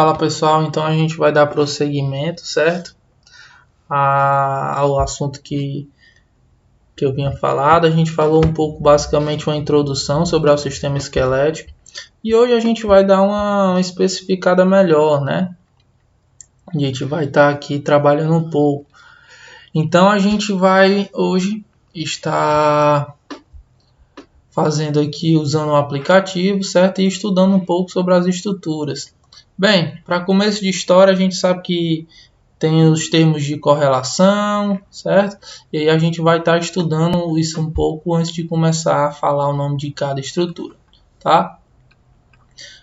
Fala pessoal, então a gente vai dar prosseguimento, certo? Ao assunto que eu vinha falado. A gente falou um pouco, basicamente, uma introdução sobre o sistema esquelético. E hoje a gente vai dar uma especificada melhor, né? A gente vai estar aqui trabalhando um pouco. Então a gente vai hoje estar fazendo aqui, usando o aplicativo, certo? E estudando um pouco sobre as estruturas. Bem, para começo de história, a gente sabe que tem os termos de correlação, certo? E aí a gente vai estar estudando isso um pouco antes de começar a falar o nome de cada estrutura, tá?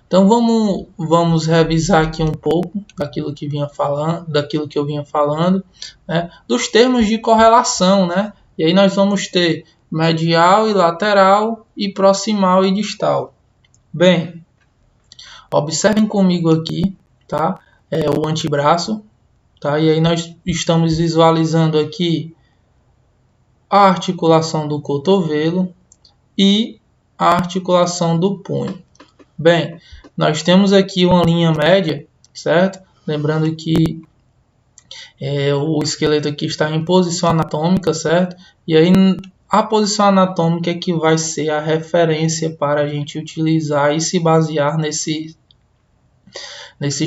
Então vamos revisar aqui um pouco daquilo que eu vinha falando, né? Dos termos de correlação, né? E aí nós vamos ter medial e lateral e proximal e distal. Bem, observem comigo aqui, tá? O antebraço, tá? E aí nós estamos visualizando aqui a articulação do cotovelo e a articulação do punho. Bem, nós temos aqui uma linha média, certo? Lembrando que o esqueleto aqui está em posição anatômica, certo? E aí a posição anatômica é que vai ser a referência para a gente utilizar e se basear nesses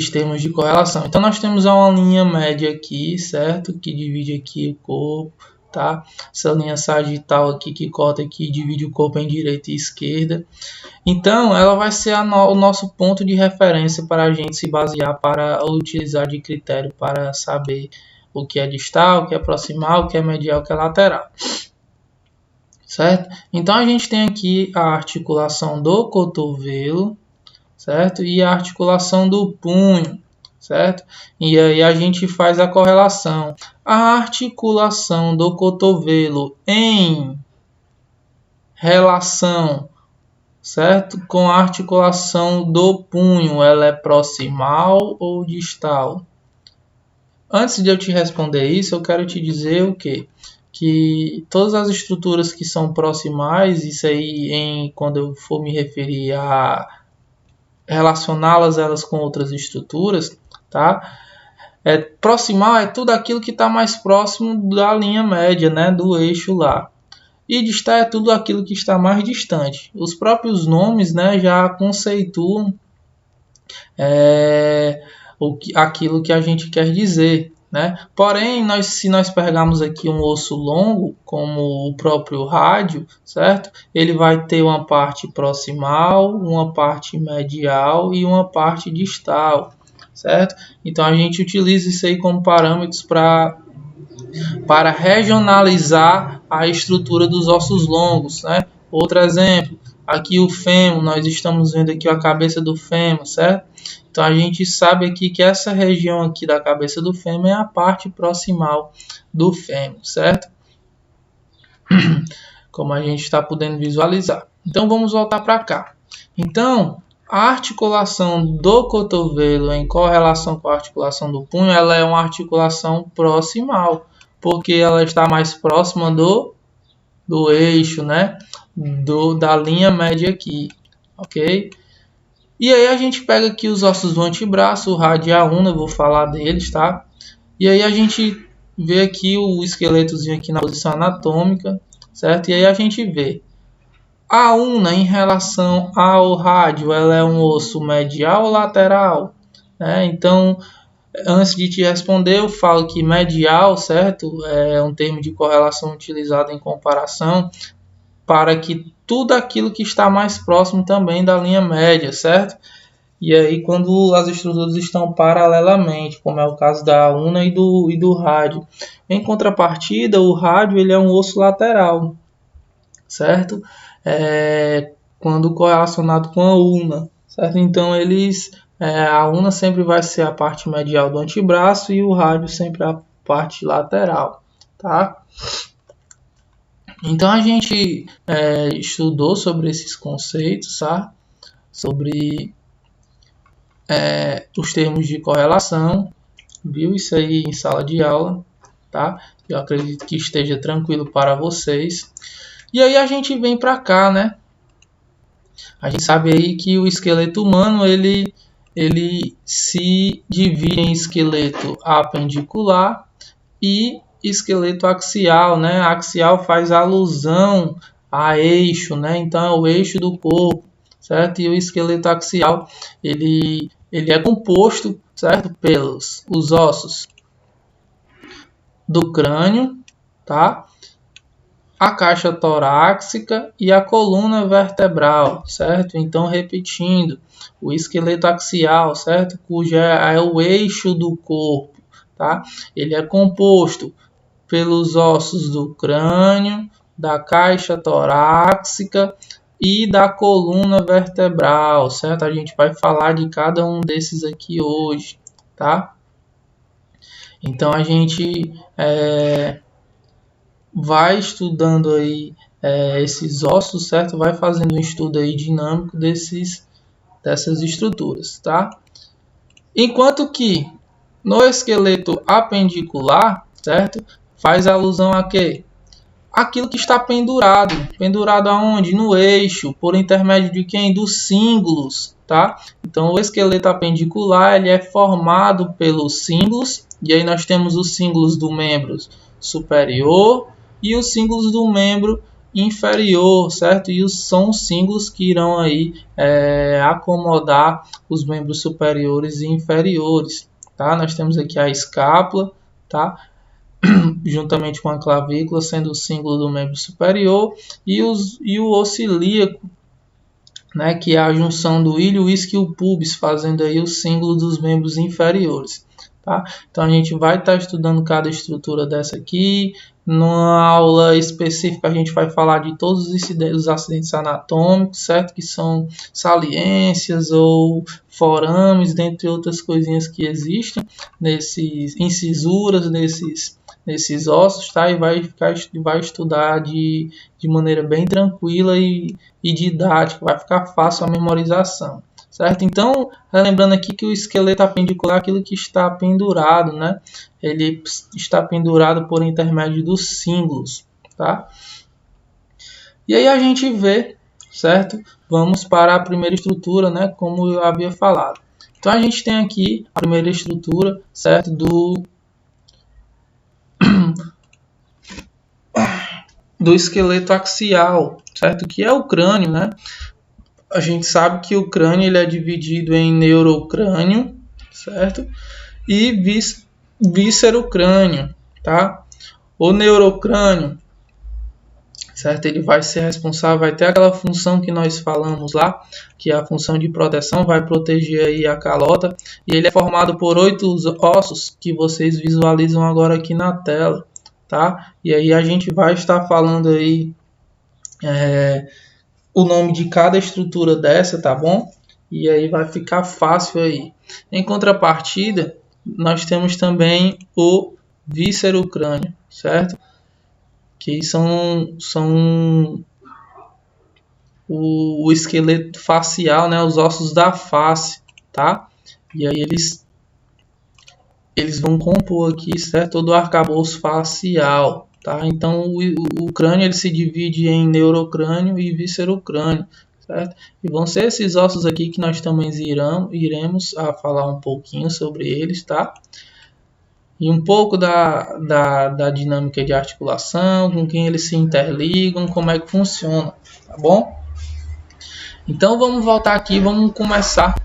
termos de correlação. Então nós temos uma linha média aqui, certo? Que divide aqui o corpo, tá? Essa linha sagital aqui que corta aqui e divide o corpo em direita e esquerda. Então ela vai ser o nosso ponto de referência para a gente se basear, para utilizar de critério para saber o que é distal, o que é proximal, o que é medial, o que é lateral. Certo? Então a gente tem aqui a articulação do cotovelo, certo? E a articulação do punho, certo? E aí a gente faz a correlação. A articulação do cotovelo em relação, certo, com a articulação do punho, ela é proximal ou distal? Antes de eu te responder isso, eu quero te dizer o quê? Que todas as estruturas que são proximais, isso aí quando eu for me referir a relacioná-las elas com outras estruturas, tá? Proximal é tudo aquilo que está mais próximo da linha média, né, do eixo lá. E distal é tudo aquilo que está mais distante. Os próprios nomes, né, já conceituam aquilo que a gente quer dizer, né? Porém, se nós pegarmos aqui um osso longo, como o próprio rádio, certo? Ele vai ter uma parte proximal, uma parte medial e uma parte distal, certo? Então a gente utiliza isso aí como parâmetros para regionalizar a estrutura dos ossos longos, né? Outro exemplo, aqui o fêmur, nós estamos vendo aqui a cabeça do fêmur, certo? Então a gente sabe aqui que essa região aqui da cabeça do fêmur é a parte proximal do fêmur, certo? Como a gente está podendo visualizar. Então vamos voltar para cá. Então a articulação do cotovelo em correlação com a articulação do punho, ela é uma articulação proximal, porque ela está mais próxima do eixo, né? Da linha média aqui, ok? E aí a gente pega aqui os ossos do antebraço, o rádio e a una, eu vou falar deles, tá? E aí a gente vê aqui o esqueletozinho aqui na posição anatômica, certo? E aí a gente vê a una em relação ao rádio, ela é um osso medial ou lateral? Então, antes de te responder, eu falo que medial, certo? É um termo de correlação utilizado em comparação para que tudo aquilo que está mais próximo também da linha média, certo? E aí quando as estruturas estão paralelamente, como é o caso da una e do rádio. Em contrapartida, o rádio ele é um osso lateral, certo? Quando correlacionado com a una, certo? Então a una sempre vai ser a parte medial do antebraço e o rádio sempre a parte lateral, tá? Então a gente estudou sobre esses conceitos, tá? Sobre os termos de correlação, viu isso aí em sala de aula, tá? Eu acredito que esteja tranquilo para vocês. E aí a gente vem para cá, né? A gente sabe aí que o esqueleto humano ele ele se divide em esqueleto apendicular e esqueleto axial, né? Axial faz alusão a eixo, né? Então é o eixo do corpo, certo? E o esqueleto axial, ele é composto, certo? Pelos os ossos do crânio, tá? A caixa torácica e a coluna vertebral, certo? Então, repetindo, o esqueleto axial, certo? Cujo é o eixo do corpo, tá? Ele é composto pelos ossos do crânio, da caixa torácica e da coluna vertebral, certo? A gente vai falar de cada um desses aqui hoje, tá? Então, a gente vai estudando aí esses ossos, certo? Vai fazendo um estudo aí dinâmico dessas estruturas, tá? Enquanto que no esqueleto apendicular, certo? Faz alusão a quê? Aquilo que está pendurado. Pendurado aonde? No eixo, por intermédio de quem? Dos cíngulos, tá? Então, o esqueleto apendicular, ele é formado pelos cíngulos, e aí nós temos os cíngulos do membro superior e os cíngulos do membro inferior, certo? E são os cíngulos que irão aí acomodar os membros superiores e inferiores, tá? Nós temos aqui a escápula, tá? Juntamente com a clavícula, sendo o símbolo do membro superior, e o osso ilíaco, né, que é a junção do ilho, isquio e o pubis, fazendo aí o símbolo dos membros inferiores. Tá? Então a gente vai estar estudando cada estrutura dessa aqui. Numa aula específica a gente vai falar de todos os acidentes anatômicos, certo? Que são saliências ou forames, dentre outras coisinhas que existem, nesses incisuras, nesses ossos, tá? E vai estudar de maneira bem tranquila e didática, vai ficar fácil a memorização, certo? Então, lembrando aqui que o esqueleto apendicular é aquilo que está pendurado, né? Ele está pendurado por intermédio dos cíngulos, tá? E aí a gente vê, certo? Vamos para a primeira estrutura, né? Como eu havia falado. Então, a gente tem aqui a primeira estrutura, certo? Do esqueleto axial, certo? Que é o crânio, né? A gente sabe que o crânio ele é dividido em neurocrânio, certo? E víscerocrânio, tá? O neurocrânio, certo? Ele vai ser responsável, vai ter aquela função que nós falamos lá, que é a função de proteção, vai proteger aí a calota. E ele é formado por 8 ossos que vocês visualizam agora aqui na tela, tá? E aí a gente vai estar falando aí o nome de cada estrutura dessa, tá bom? E aí vai ficar fácil aí. Em contrapartida, nós temos também o víscerocrânio, certo? Que são o esqueleto facial, né? Os ossos da face, tá? E aí eles vão compor aqui, certo? Todo o arcabouço facial, tá? Então o crânio ele se divide em neurocrânio e víscerocrânio, certo? E vão ser esses ossos aqui que nós também iremos a falar um pouquinho sobre eles, tá? E um pouco da dinâmica de articulação, com quem eles se interligam, como é que funciona, tá bom? Então vamos voltar aqui, vamos começar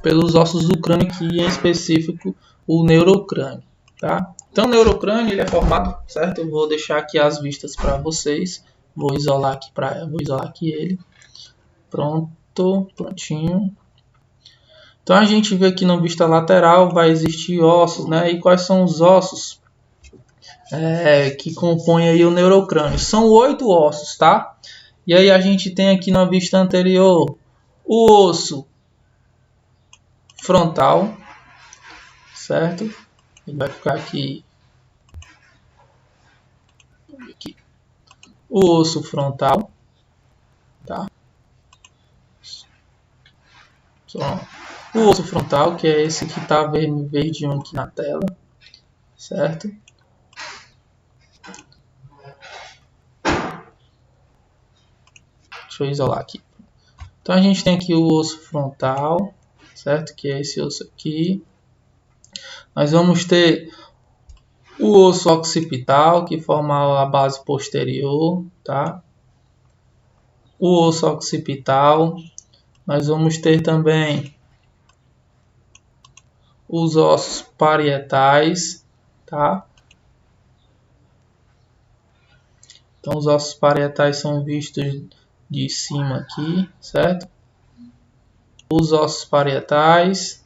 pelos ossos do crânio, que em específico o neurocrânio, tá? Então o neurocrânio ele é formado, certo? Eu vou deixar aqui as vistas para vocês. Vou isolar aqui ele. Prontinho. Então a gente vê aqui na vista lateral vai existir ossos, né? E quais são os ossos que compõem aí o neurocrânio? São 8 ossos, tá? E aí a gente tem aqui na vista anterior o osso frontal, certo? Ele vai ficar aqui. O osso frontal, tá? O osso frontal, que é esse que está verdinho aqui na tela, certo? Deixa eu isolar aqui. Então a gente tem aqui o osso frontal, certo? Que é esse osso aqui. Nós vamos ter o osso occipital, que forma a base posterior, tá? O osso occipital. Nós vamos ter também os ossos parietais, tá? Então os ossos parietais são vistos de cima aqui, certo? Os ossos parietais,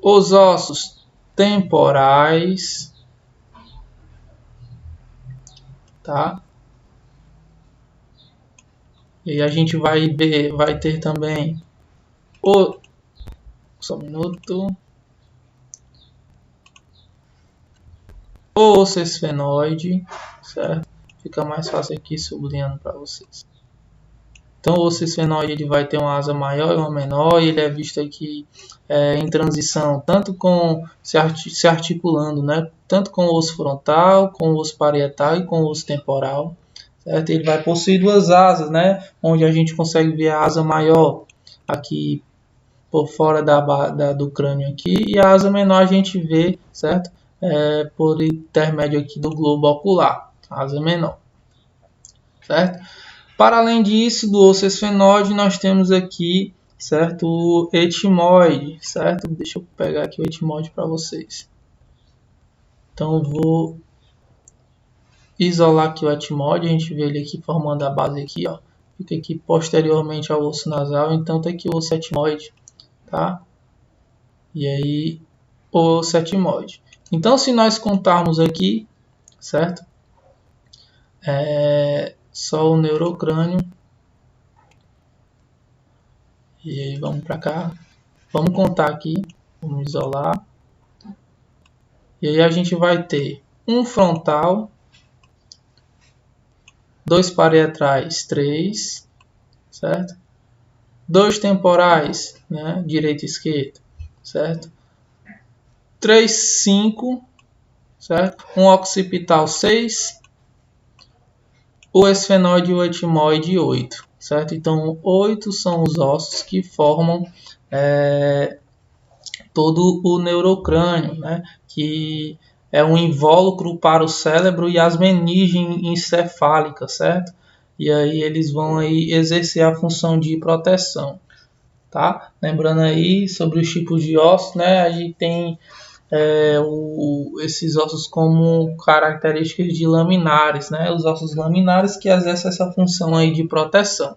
os ossos temporais, tá? E aí a gente vai ver, vai ter também só um minuto. O osso esfenoide, certo? Fica mais fácil aqui sublinhando para vocês. Então o osso esfenoide ele vai ter uma asa maior e uma menor, e ele é visto aqui em transição, tanto com se articulando, né? Tanto com o osso frontal, com o osso parietal e com o osso temporal, certo? Ele vai possuir duas asas, né? Onde a gente consegue ver a asa maior aqui por fora do crânio aqui, e a asa menor a gente vê, certo? Por intermédio aqui do globo ocular, asa menor, certo? Para além disso, do osso esfenoide, nós temos aqui, certo, o etimoide, certo? Deixa eu pegar aqui o etimoide para vocês. Então, eu vou isolar aqui o etimoide, a gente vê ele aqui formando a base aqui, ó. Fica aqui posteriormente ao osso nasal, então tem aqui o osso etimoide, tá? E aí, o osso etimoide. Então, se nós contarmos aqui, certo? Só o neurocrânio. E aí vamos para cá. Vamos contar aqui. Vamos isolar. E aí a gente vai ter um frontal, dois parietais, 3, certo? Dois temporais, né? Direita e esquerda, certo? 3, 5, certo? Um occipital, 6. O esfenoide e o etimoide, 8, certo? Então, 8 são os ossos que formam todo o neurocrânio, né? Que é um invólucro para o cérebro e as meninges encefálicas, certo? E aí eles vão aí exercer a função de proteção, tá? Lembrando aí sobre os tipos de ossos, né? A gente tem esses ossos como características de laminares, né? Os ossos laminares que exercem essa função aí de proteção,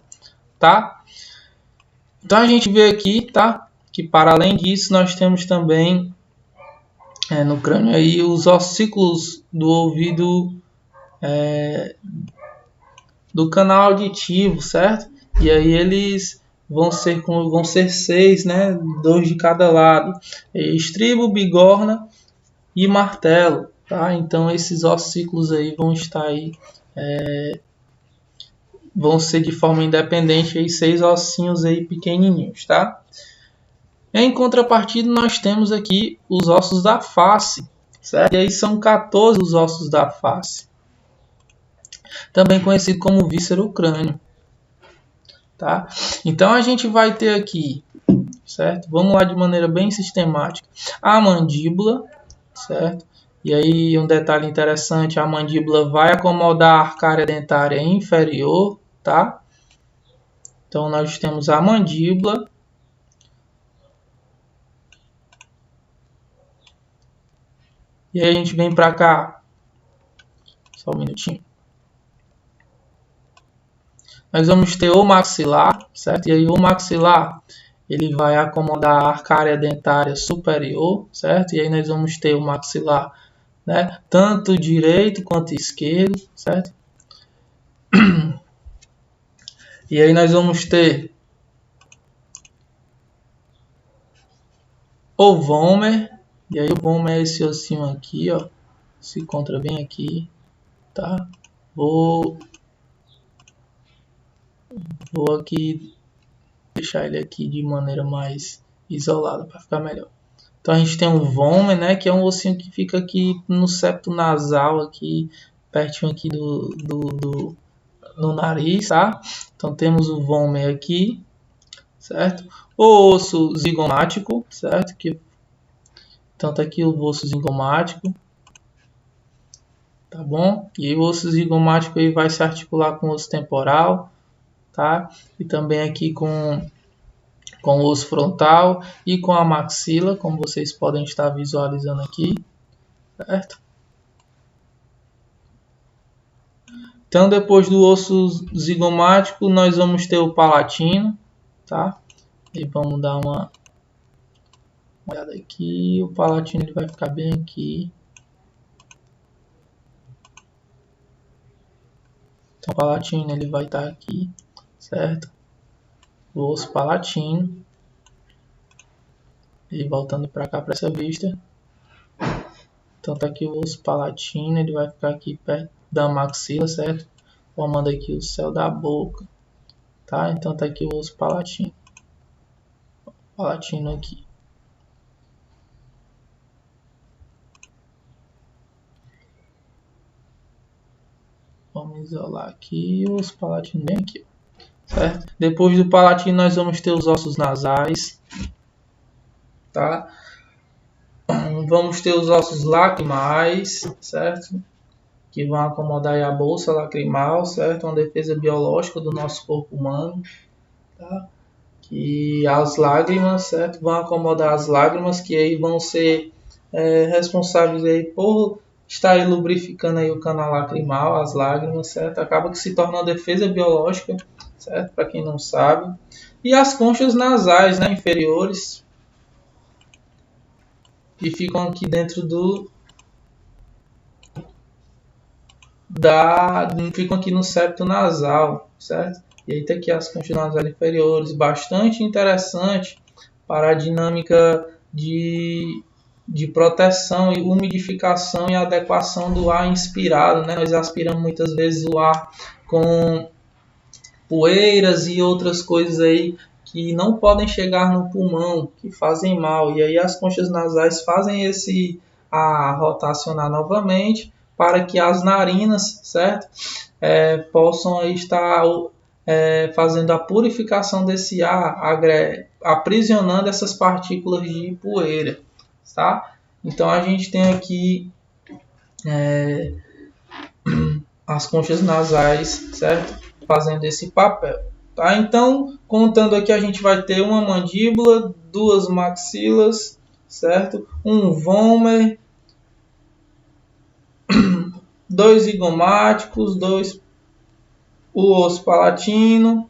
tá? Então a gente vê aqui, tá? Que para além disso nós temos também no crânio aí os ossículos do ouvido do canal auditivo, certo? E aí eles vão ser 6, né? 2 de cada lado. Estribo, bigorna e martelo, tá? Então esses ossículos aí vão estar aí, vão ser de forma independente aí 6 ossinhos aí pequenininhos, tá? Em contrapartida nós temos aqui os ossos da face, certo? E aí são 14 os ossos da face, também conhecido como víscero-crânio, tá? Então a gente vai ter aqui, certo? Vamos lá de maneira bem sistemática. A mandíbula, certo? E aí um detalhe interessante, a mandíbula vai acomodar a arcária dentária inferior, tá? Então nós temos a mandíbula. E aí a gente vem para cá. Só um minutinho. Nós vamos ter o maxilar, certo? E aí o maxilar, ele vai acomodar a arcária dentária superior, certo? E aí nós vamos ter o maxilar, né? Tanto direito quanto esquerdo, certo? E aí nós vamos ter o vômer. E aí o vômer é esse ossinho aqui, ó. Se encontra bem aqui, tá? Vou aqui deixar ele aqui de maneira mais isolada para ficar melhor. Então a gente tem o vômer, né, que é um ossinho que fica aqui no septo nasal, aqui pertinho aqui no nariz, tá? Então temos o vômer aqui, certo? O osso zigomático, certo? Então tá aqui o osso zigomático, tá bom? E o osso zigomático aí vai se articular com o osso temporal, tá? E também aqui com o osso frontal e com a maxila, como vocês podem estar visualizando aqui, certo? Então, depois do osso zigomático, nós vamos ter o palatino, tá? E vamos dar uma olhada aqui. O palatino ele vai ficar bem aqui. Então, o palatino ele vai estar aqui, certo? O osso palatino. E voltando para cá, para essa vista. Então, tá aqui o osso palatino, ele vai ficar aqui perto da maxila, certo? Formando aqui o céu da boca, tá? Então, tá aqui o osso palatino. Palatino aqui. Vamos isolar aqui o osso palatino bem aqui, certo? Depois do palatino, nós vamos ter os ossos nasais, tá? Vamos ter os ossos lacrimais, certo? Que vão acomodar a bolsa lacrimal, certo? Uma defesa biológica do nosso corpo humano, tá? Que as lágrimas, certo? Vão acomodar as lágrimas, que aí vão ser responsáveis aí por estar aí lubrificando aí o canal lacrimal, as lágrimas, certo? Acaba que se torna uma defesa biológica, certo? Para quem não sabe. E as conchas nasais, né? Inferiores, que ficam aqui dentro ficam aqui no septo nasal, certo? E aí tá aqui as conchas nasais inferiores, bastante interessante para a dinâmica de proteção e umidificação e adequação do ar inspirado, né? Nós aspiramos muitas vezes o ar com poeiras e outras coisas aí que não podem chegar no pulmão, que fazem mal. E aí as conchas nasais fazem esse ar rotacionar novamente para que as narinas, certo? Possam aí estar fazendo a purificação desse ar, aprisionando essas partículas de poeira, tá? Então a gente tem aqui as conchas nasais, certo? Fazendo esse papel, tá? Então, contando aqui, a gente vai ter uma mandíbula, duas maxilas, certo? Um vômer, dois zigomáticos, o osso palatino,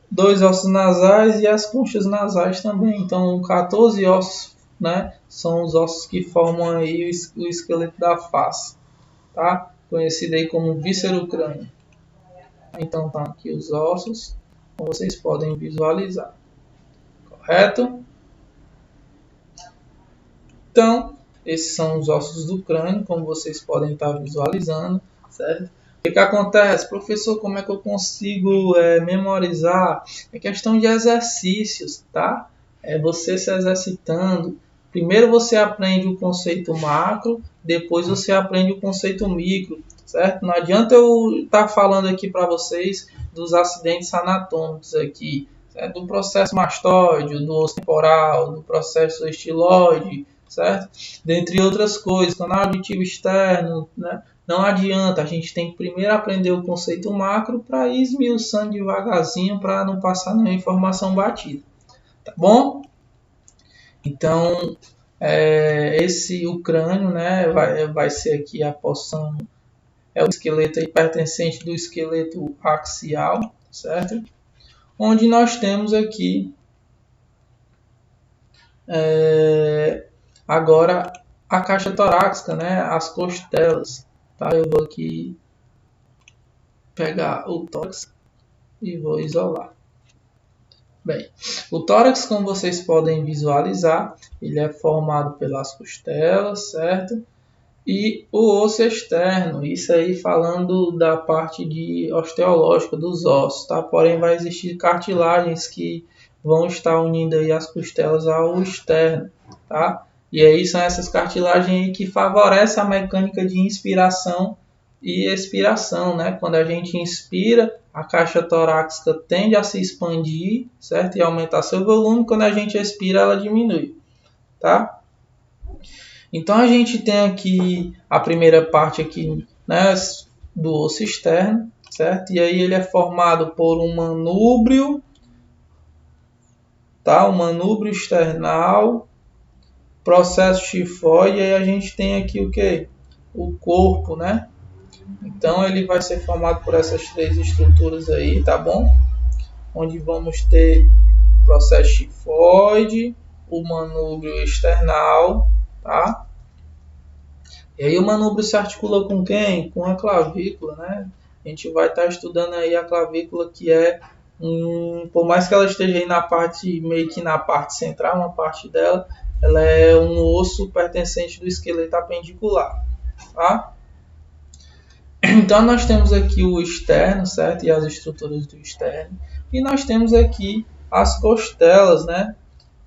dois ossos nasais e as conchas nasais também. Então, 14 ossos, né? São os ossos que formam aí o esqueleto da face, tá? Conhecido aí como víscero crânio. Então, estão aqui os ossos, como vocês podem visualizar, correto? Então, esses são os ossos do crânio, como vocês podem estar visualizando, certo? O que acontece? Professor, como é que eu consigo memorizar? É questão de exercícios, tá? É você se exercitando. Primeiro você aprende o conceito macro, depois você aprende o conceito micro, certo? Não adianta eu estar falando aqui para vocês dos acidentes anatômicos aqui, certo? Do processo mastóide, do osso temporal, do processo estiloide, certo? Dentre outras coisas, canal auditivo externo, né? Não adianta, a gente tem que primeiro aprender o conceito macro para ir esmiuçando devagarzinho para não passar nenhuma informação batida, tá bom? Então, o crânio, né, vai ser aqui a porção, o esqueleto aí pertencente do esqueleto axial, certo? Onde nós temos aqui agora a caixa torácica, né, as costelas, tá? Eu vou aqui pegar o tórax e vou isolar. Bem, o tórax, como vocês podem visualizar, ele é formado pelas costelas, certo? E o osso externo, isso aí falando da parte osteológica dos ossos, tá? Porém, vai existir cartilagens que vão estar unindo aí as costelas ao externo, tá? E aí são essas cartilagens aí que favorecem a mecânica de inspiração e expiração, né? Quando a gente inspira, a caixa torácica tende a se expandir, certo? E aumentar seu volume. Quando a gente expira, ela diminui, tá? Então a gente tem aqui a primeira parte aqui, né, do osso externo, certo? E aí ele é formado por um manúbrio, tá? O manúbrio external, processo tifoide, e aí a gente tem aqui o que? O corpo, né? Então ele vai ser formado por essas três estruturas aí, tá bom? Onde vamos ter o processo tifoide, o manúbrio external, tá? E aí o manúbrio se articula com quem? Com a clavícula, né? A gente vai estar estudando aí a clavícula, que é por mais que ela esteja aí na parte, meio que na parte central, uma parte dela, ela é um osso pertencente do esqueleto apendicular, tá? Então nós temos aqui o externo, certo? E as estruturas do externo. E nós temos aqui as costelas, né?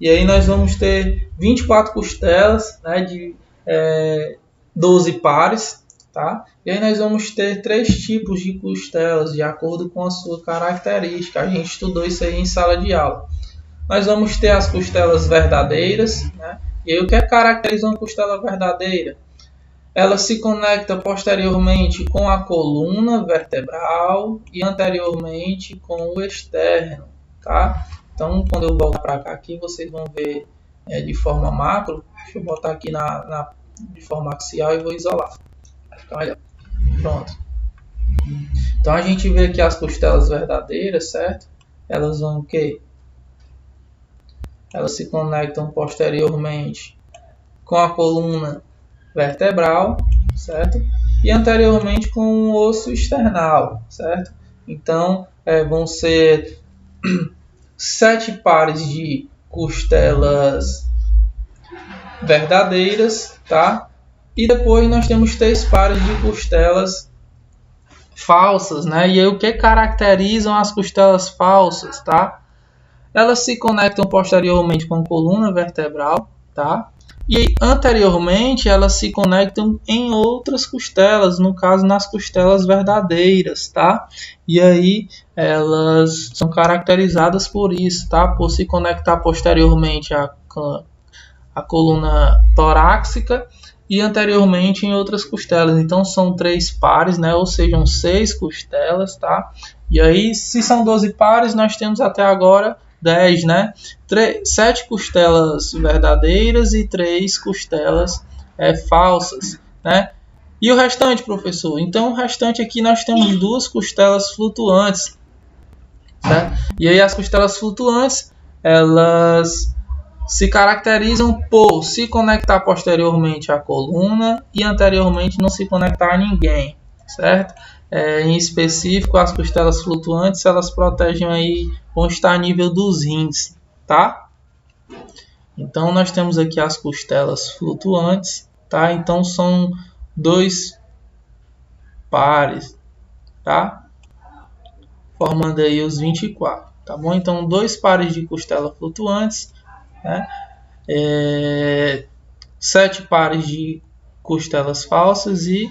E aí nós vamos ter 24 costelas, né? De 12 pares, tá? E aí nós vamos ter 3 tipos de costelas, de acordo com a sua característica. A gente estudou isso aí em sala de aula. Nós vamos ter as costelas verdadeiras, né? E aí o que caracteriza uma costela verdadeira? Ela se conecta posteriormente com a coluna vertebral e anteriormente com o externo, tá? Então, quando eu voltar para cá aqui, vocês vão ver de forma macro. Deixa eu botar aqui de forma axial e vou isolar. Vai ficar melhor. Pronto. Então, a gente vê aqui as costelas verdadeiras, certo? Elas vão o quê? Elas se conectam posteriormente com a coluna vertebral, certo? E anteriormente com o osso external, certo? Então, vão ser 7 pares de costelas verdadeiras, tá? E depois nós temos 3 pares de costelas falsas, né? E aí o que caracterizam as costelas falsas, tá? Elas se conectam posteriormente com a coluna vertebral, tá? E anteriormente elas se conectam em outras costelas, no caso nas costelas verdadeiras, tá? E aí elas são caracterizadas por isso, tá? Por se conectar posteriormente à coluna torácica e anteriormente em outras costelas. Então são 3 pares, né? Ou sejam 6 costelas, tá? E aí, se são 12 pares, nós temos até agora 10, né? 7 costelas verdadeiras e 3 costelas falsas, né? E o restante, professor? Então, o restante aqui nós temos 2 costelas flutuantes, certo? E aí as costelas flutuantes, elas se caracterizam por se conectar posteriormente à coluna e anteriormente não se conectar a ninguém, certo? Em específico, as costelas flutuantes, elas protegem aí, vão estar a nível dos rins, tá? Então, nós temos aqui as costelas flutuantes, tá? Então, são 2 pares, tá? Formando aí os 24, tá bom? Então, 2 pares de costela flutuantes, né? 7 pares de costelas falsas e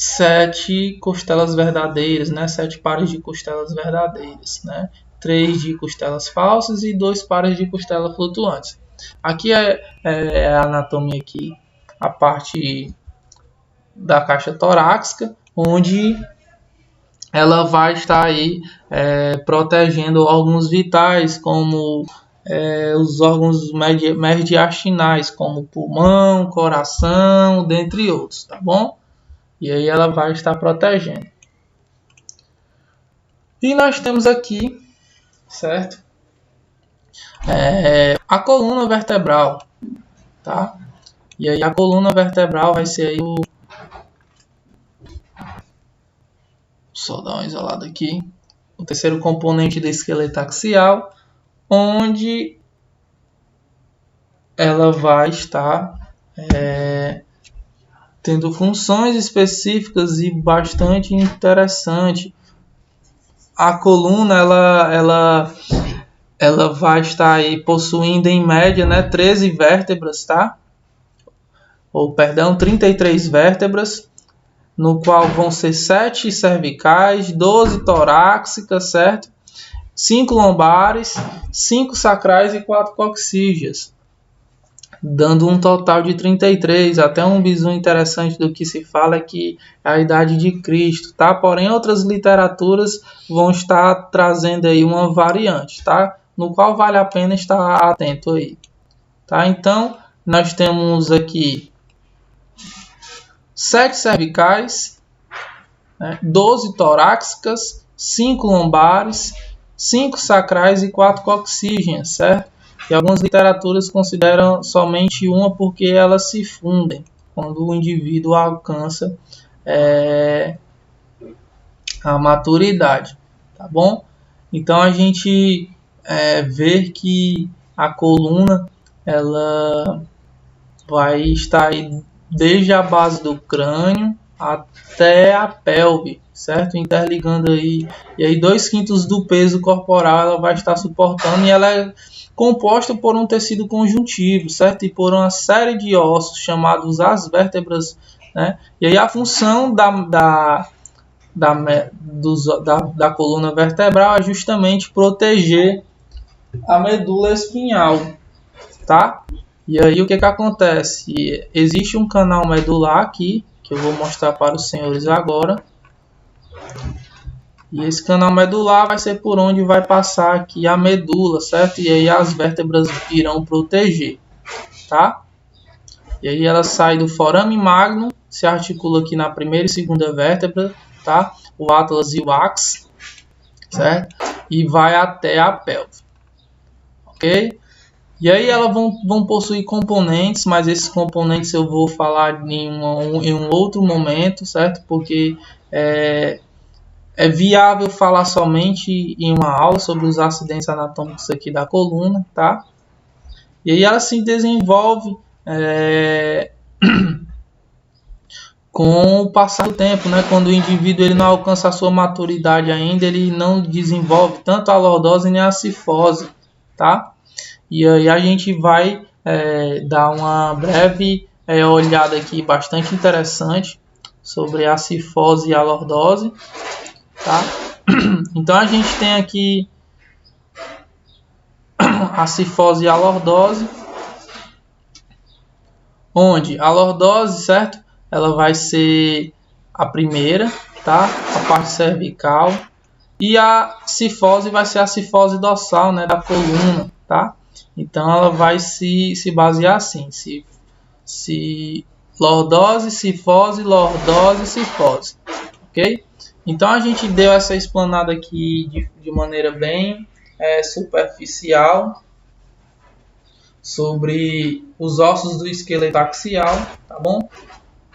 7 costelas verdadeiras, né? 7 pares de costelas verdadeiras, né? 3 de costelas falsas e 2 pares de costelas flutuantes. Aqui é a anatomia aqui, a parte da caixa torácica, onde ela vai estar aí protegendo órgãos vitais, como os órgãos mediastinais, como pulmão, coração, dentre outros, tá bom? E aí ela vai estar protegendo. E nós temos aqui, certo? A coluna vertebral, tá? E aí a coluna vertebral vai ser aí só dar uma isolada aqui. O terceiro componente do esqueleto axial, onde ela vai estar tendo funções específicas e bastante interessante. A coluna ela vai estar aí possuindo em média, né, 13 vértebras, tá? Ou perdão, 33 vértebras, no qual vão ser 7 cervicais, 12 torácicas, certo? 5 lombares, 5 sacrais e 4 coxígeas, dando um total de 33. Até um bizu interessante do que se fala é que é a idade de Cristo, tá? Porém, outras literaturas vão estar trazendo aí uma variante, tá? No qual vale a pena estar atento aí, tá? Então, nós temos aqui 7 cervicais, 12 torácicas, 5 lombares, 5 sacrais e 4 coxígeas, certo? E algumas literaturas consideram somente uma porque elas se fundem quando o indivíduo alcança a maturidade, tá bom? Então a gente vê que a coluna ela vai estar aí desde a base do crânio até a pelve, certo? Interligando aí, e aí 2/5 do peso corporal ela vai estar suportando, e ela é composta por um tecido conjuntivo, certo? E por uma série de ossos chamados as vértebras, né? E aí a função da coluna vertebral é justamente proteger a medula espinhal, tá? E aí o que acontece? Existe um canal medular aqui, que eu vou mostrar para os senhores agora. E esse canal medular vai ser por onde vai passar aqui a medula, certo? E aí as vértebras irão proteger, tá? E aí ela sai do forame magnum, se articula aqui na primeira e segunda vértebra, tá? O atlas e o axis, certo? E vai até a pelve, ok? E aí elas vão possuir componentes, mas esses componentes eu vou falar em um outro momento, certo? Porque é viável falar somente em uma aula sobre os acidentes anatômicos aqui da coluna, tá? E aí ela se desenvolve com o passar do tempo, né? Quando o indivíduo ele não alcança a sua maturidade ainda, ele não desenvolve tanto a lordose nem a cifose, tá? E aí a gente vai dar uma breve olhada aqui bastante interessante sobre a cifose e a lordose, tá? Então a gente tem aqui a cifose e a lordose, onde a lordose, certo? Ela vai ser a primeira, tá? A parte cervical, e a cifose vai ser a cifose dorsal, né, da coluna, tá? Então ela vai se basear assim, se lordose, cifose, lordose, cifose, ok? Então a gente deu essa explanada aqui de maneira bem superficial sobre os ossos do esqueleto axial, tá bom?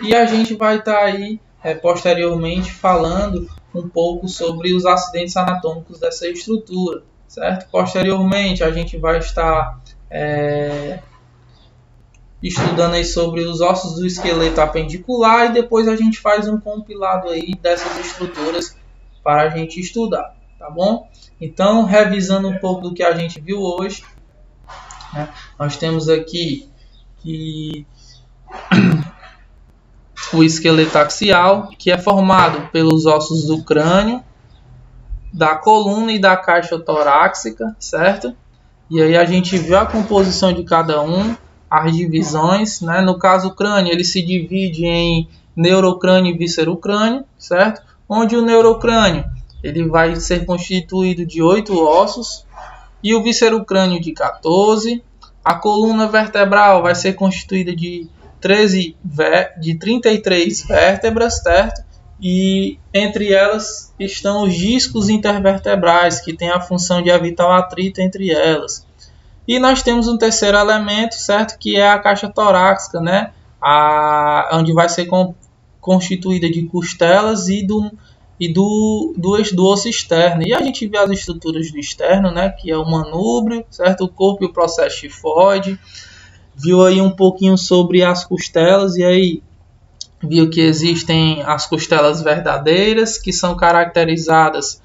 E a gente vai estar aí posteriormente falando um pouco sobre os acidentes anatômicos dessa estrutura, certo? Posteriormente a gente vai estar estudando aí sobre os ossos do esqueleto apendicular, e depois a gente faz um compilado aí dessas estruturas para a gente estudar, tá bom? Então, revisando um pouco do que a gente viu hoje, né, nós temos aqui que o esqueleto axial, que é formado pelos ossos do crânio, da coluna e da caixa torácica, certo? E aí a gente viu a composição de cada um, as divisões, né? No caso o crânio, ele se divide em neurocrânio e viscerocrânio, certo? Onde o neurocrânio ele vai ser constituído de 8 ossos e o viscerocrânio de 14. A coluna vertebral vai ser constituída de 33 vértebras, certo? E entre elas estão os discos intervertebrais, que tem a função de evitar o atrito entre elas. E nós temos um terceiro elemento, certo? Que é a caixa torácica, né? Onde vai ser constituída de costelas e do osso externo. E a gente vê as estruturas do externo, né? Que é o manúbrio, certo? O corpo e o processo tifoide. Viu aí um pouquinho sobre as costelas, e aí viu que existem as costelas verdadeiras, que são caracterizadas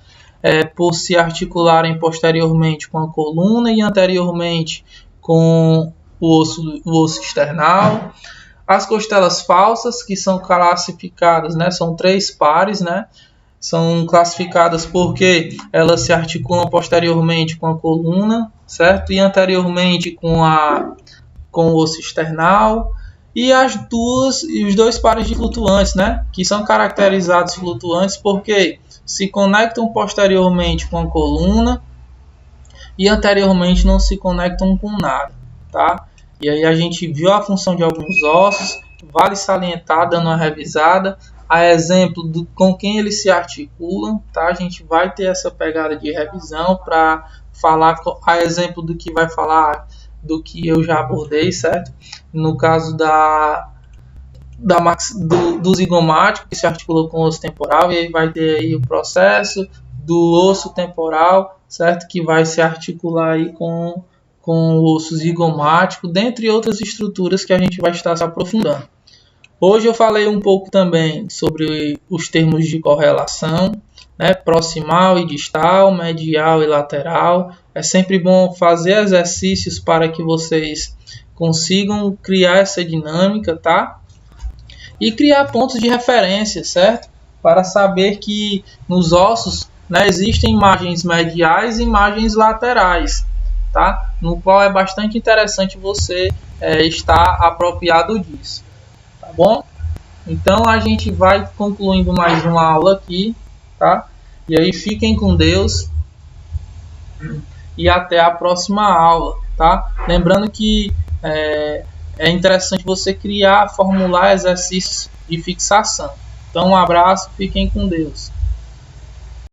por se articularem posteriormente com a coluna e anteriormente com o osso external. As costelas falsas, que são classificadas, né, são 3 pares, né, são classificadas porque elas se articulam posteriormente com a coluna, certo? E anteriormente com o osso external. E os 2 pares de flutuantes, né, que são caracterizados flutuantes porque se conectam posteriormente com a coluna e anteriormente não se conectam com nada, tá? E aí a gente viu a função de alguns ossos, vale salientar, dando uma revisada, a exemplo com quem eles se articulam, tá? A gente vai ter essa pegada de revisão para falar a exemplo do que vai falar do que eu já abordei, certo? No caso do zigomático, que se articula com o osso temporal, e aí vai ter aí o processo do osso temporal, certo? Que vai se articular aí com o osso zigomático, dentre outras estruturas que a gente vai estar se aprofundando. Hoje eu falei um pouco também sobre os termos de correlação, né? Proximal e distal, medial e lateral. É sempre bom fazer exercícios para que vocês consigam criar essa dinâmica, tá? E criar pontos de referência, certo? Para saber que nos ossos, né, existem imagens mediais e imagens laterais, tá? No qual é bastante interessante você estar apropriado disso, tá bom? Então a gente vai concluindo mais uma aula aqui, tá? E aí fiquem com Deus e até a próxima aula, tá? Lembrando que é interessante você formular exercícios de fixação. Então um abraço, fiquem com Deus.